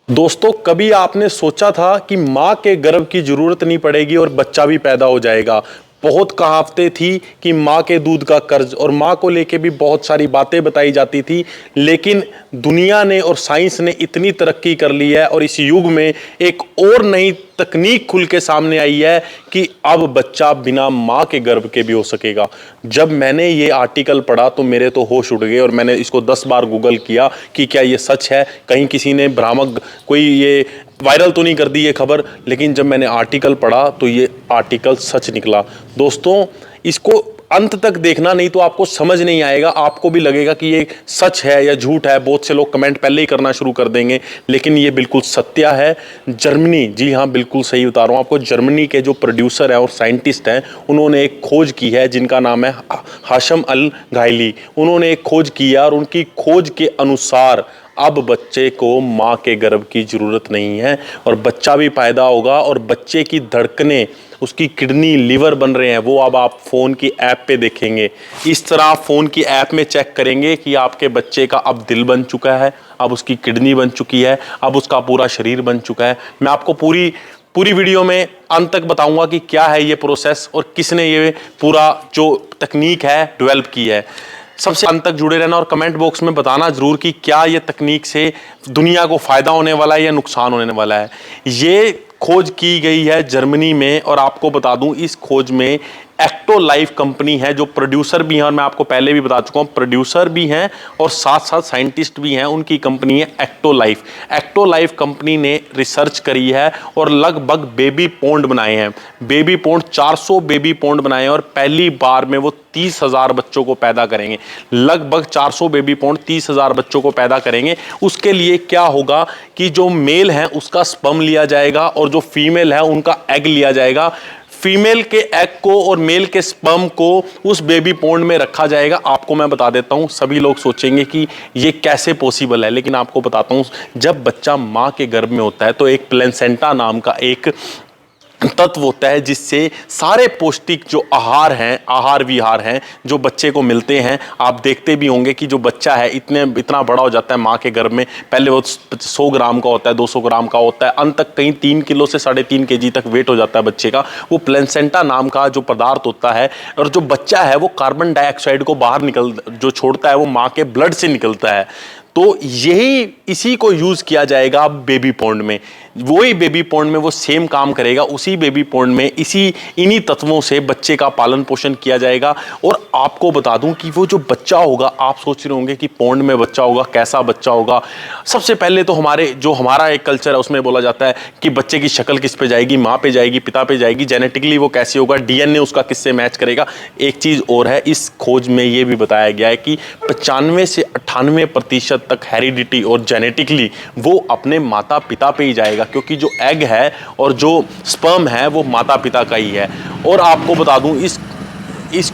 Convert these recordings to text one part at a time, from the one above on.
दोस्तों, कभी आपने सोचा था कि माँ के गर्भ की जरूरत नहीं पड़ेगी और बच्चा भी पैदा हो जाएगा। बहुत कहावतें थी कि माँ के दूध का कर्ज, और माँ को लेके भी बहुत सारी बातें बताई जाती थी। लेकिन दुनिया ने और साइंस ने इतनी तरक्की कर ली है और इस युग में एक और नई तकनीक खुल के सामने आई है कि अब बच्चा बिना माँ के गर्भ के भी हो सकेगा। जब मैंने ये आर्टिकल पढ़ा तो मेरे तो होश उड़ गए और मैंने इसको 10 बार गूगल किया कि क्या ये सच है, कहीं किसी ने भ्रामक कोई ये वायरल तो नहीं कर दी ये खबर। लेकिन जब मैंने आर्टिकल पढ़ा तो ये आर्टिकल सच निकला। दोस्तों, इसको अंत तक देखना, नहीं तो आपको समझ नहीं आएगा, आपको भी लगेगा कि ये सच है या झूठ है। बहुत से लोग कमेंट पहले ही करना शुरू कर देंगे, लेकिन ये बिल्कुल सत्य है। जर्मनी, जी हाँ बिल्कुल सही बता रहा हूँ आपको, जर्मनी के जो प्रोड्यूसर है और साइंटिस्ट हैं, उन्होंने एक खोज की है जिनका नाम है हाशम अल घायली। उन्होंने एक खोज की है और उनकी खोज के अनुसार अब बच्चे को माँ के गर्भ की जरूरत नहीं है और बच्चा भी पैदा होगा और बच्चे की धड़कनें, उसकी किडनी, लिवर बन रहे हैं, वो अब आप फोन की ऐप पे देखेंगे। इस तरह आप फोन की ऐप में चेक करेंगे कि आपके बच्चे का अब दिल बन चुका है, अब उसकी किडनी बन चुकी है, अब उसका पूरा शरीर बन चुका है। मैं आपको पूरी वीडियो में अंत तक बताऊंगा कि क्या है ये प्रोसेस और किसने ये पूरा जो तकनीक है डेवलप की है। सबसे अंत तक जुड़े रहना और कमेंट बॉक्स में बताना जरूर कि क्या ये तकनीक से दुनिया को फायदा होने वाला है या नुकसान होने वाला है। ये खोज की गई है जर्मनी में और आपको बता दूं इस खोज में एक्टो लाइफ कंपनी है जो प्रोड्यूसर भी हैं, और मैं आपको पहले भी बता चुका हूं प्रोड्यूसर भी हैं और साथ साथ साइंटिस्ट भी हैं। उनकी कंपनी है EctoLife. EctoLife company ने रिसर्च करी है और लगभग बेबी पोंड बनाए हैं। बेबी पोंड 400 बेबी पोंड बनाए हैं और पहली बार में वो 30,000 बच्चों को पैदा करेंगे। लगभग 400 बेबी पोंड 30,000 बच्चों को पैदा करेंगे। उसके लिए क्या होगा कि जो मेल है उसका स्पर्म लिया जाएगा और जो फीमेल है उनका एग लिया जाएगा। फीमेल के एग को और मेल के स्पर्म को उस बेबी पोंड में रखा जाएगा। आपको मैं बता देता हूं, सभी लोग सोचेंगे कि ये कैसे पॉसिबल है, लेकिन आपको बताता हूं, जब बच्चा मां के गर्भ में होता है तो एक प्लेसेंटा नाम का एक तत्व होता है जिससे सारे पौष्टिक जो आहार हैं, आहार विहार हैं जो बच्चे को मिलते हैं। आप देखते भी होंगे कि जो बच्चा है इतना बड़ा हो जाता है माँ के गर्भ में, पहले वो 100 ग्राम का होता है, 200 ग्राम का होता है, अंत तक कहीं 3 किलो से 3.5 केजी तक वेट हो जाता है बच्चे का। वो प्लेसेंटा नाम का जो पदार्थ होता है और जो बच्चा है वो कार्बन डाइऑक्साइड को बाहर जो छोड़ता है वो माँ के ब्लड से निकलता है। तो यही इसी को यूज किया जाएगा बेबी पोंड में। वही बेबी पोंड में वो सेम काम करेगा। उसी बेबी पोंड में इन्हीं तत्वों से बच्चे का पालन पोषण किया जाएगा। और आपको बता दूं कि वो जो बच्चा होगा, आप सोच रहे होंगे कि पोंड में बच्चा होगा, कैसा बच्चा होगा। सबसे पहले तो हमारा एक कल्चर है उसमें बोला जाता है कि बच्चे की शक्ल किस पे जाएगी, माँ पे जाएगी, पिता पे जाएगी, जेनेटिकली वो कैसे होगा, डीएनए उसका किससे मैच करेगा। एक चीज और है, इस खोज में ये भी बताया गया है कि 95 से 98% तक हेरिडिटी और जेनेटिकली वो अपने माता पिता पे ही जाएगा, क्योंकि जो एग है और जो स्पर्म है वो माता पिता का ही है। और आपको बता दूं इस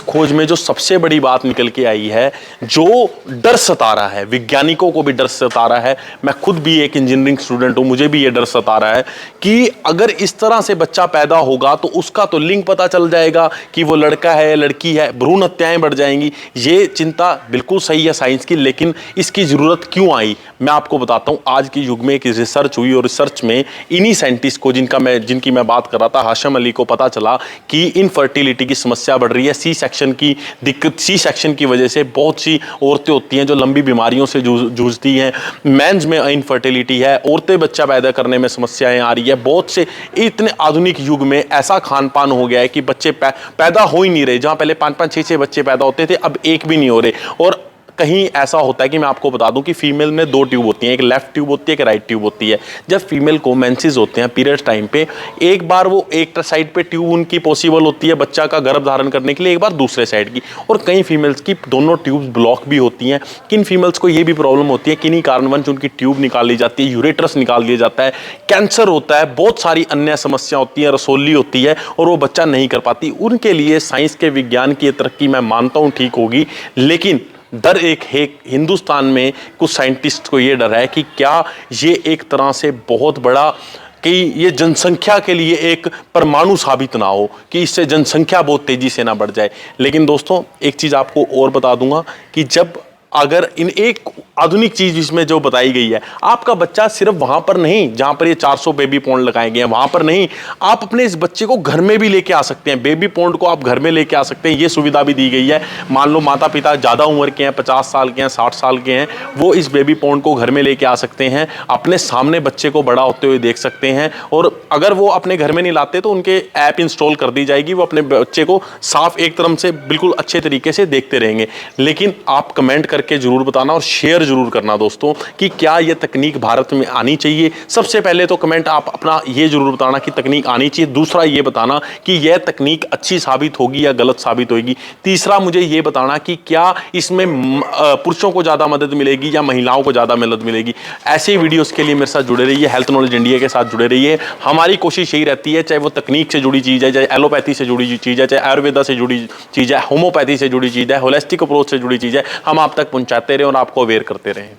खोज में जो सबसे बड़ी बात निकल के आई है, जो डर सता रहा है, वैज्ञानिकों को भी डर सता रहा है, मैं खुद भी एक इंजीनियरिंग स्टूडेंट हूं, मुझे भी ये डर सता रहा है कि अगर इस तरह से बच्चा पैदा होगा तो उसका तो लिंग पता चल जाएगा कि वो लड़का है लड़की है, भ्रूण हत्याएं बढ़ जाएंगी। ये चिंता बिल्कुल सही है साइंस की, लेकिन इसकी जरूरत क्यों आई मैं आपको बताता हूं। आज के युग में एक रिसर्च हुई और रिसर्च में इन्हीं साइंटिस्ट को जिनकी मैं बात कर रहा था, हाशम अली को, पता चला कि इनफर्टिलिटी की समस्या बढ़ रही है। सी सेक्शन की दिक्कत, सी सेक्शन की वजह से बहुत सी औरतें होती हैं जो लंबी बीमारियों से जूझती हैं। मेंस में इनफर्टिलिटी है, औरतें बच्चा पैदा करने में समस्याएं आ रही है। बहुत से इतने आधुनिक युग में ऐसा खान पान हो गया है कि बच्चे पैदा हो ही नहीं रहे। जहां पहले 5-5, 6-6 बच्चे पैदा होते थे, अब एक भी नहीं हो रहे। और कहीं ऐसा होता है कि मैं आपको बता दूं कि फीमेल में 2 ट्यूब होती हैं, एक लेफ्ट ट्यूब होती है, एक राइट ट्यूब होती है। जब फीमेल को मेंसेस होते हैं, पीरियड टाइम पे, एक बार वो एक साइड पे ट्यूब उनकी पॉसिबल होती है बच्चा का गर्भ धारण करने के लिए, एक बार दूसरे साइड की। और कई फीमेल्स की दोनों ट्यूब्स ब्लॉक भी होती हैं। किन फीमेल्स को ये भी प्रॉब्लम होती है, किन्हीं कारणवश उनकी ट्यूब निकाल ली जाती है, यूरेट्रस निकाल दिया जाता है, कैंसर होता है, बहुत सारी अन्य समस्या होती है, रसोली होती है और वो बच्चा नहीं कर पाती। उनके लिए साइंस के विज्ञान की तरक्की मैं मानता हूँ ठीक होगी, लेकिन डर एक है हिंदुस्तान में कुछ साइंटिस्ट को ये डर है कि क्या ये एक तरह से बहुत बड़ा, कि ये जनसंख्या के लिए एक परमाणु साबित ना हो, कि इससे जनसंख्या बहुत तेजी से ना बढ़ जाए। लेकिन दोस्तों एक चीज आपको और बता दूंगा कि जब अगर इन एक आधुनिक चीज इसमें जो बताई गई है, आपका बच्चा सिर्फ वहां पर नहीं जहां पर ये 400 बेबी पॉन्ड लगाए गए हैं वहां पर नहीं, आप अपने इस बच्चे को घर में भी लेके आ सकते हैं। बेबी पॉन्ड को आप घर में लेके आ सकते हैं, ये सुविधा भी दी गई है। मान लो माता पिता ज्यादा उम्र के हैं, 50 साल के हैं, 60 साल के हैं, वो इस बेबी पॉन्ड को घर में लेके आ सकते हैं, अपने सामने बच्चे को बड़ा होते हुए देख सकते हैं। और अगर वो अपने घर में नहीं लाते तो उनके ऐप इंस्टॉल कर दी जाएगी, वो अपने बच्चे को साफ एक तरफ से बिल्कुल अच्छे तरीके से देखते रहेंगे। लेकिन आप कमेंट करके जरूर बताना और शेयर जरूर करना दोस्तों कि क्या यह तकनीक भारत में आनी चाहिए। सबसे पहले तो कमेंट आप अपना ये जरूर बताना कि तकनीक आनी चाहिए, दूसरा ये बताना कि यह तकनीक अच्छी साबित होगी या गलत साबित होगी, तीसरा मुझे ये बताना कि क्या इसमें पुरुषों को ज्यादा मदद मिलेगी या महिलाओं को ज्यादा मदद मिलेगी। ऐसे वीडियोस के लिए मेरे साथ जुड़े रहिए, हेल्थ नॉलेज इंडिया के साथ जुड़े रहिए। हमारी कोशिश यही रहती है, चाहे वो तकनीक से जुड़ी चीज है, चाहे एलोपैथी से जुड़ी चीज है, चाहे आयुर्वेदा से जुड़ी चीज है, होम्योपैथी से जुड़ी चीज है, होलिस्टिक अप्रोच से जुड़ी चीज है, हम आप तक पहुंचाते रहे और आपको अवेयर करते रहें।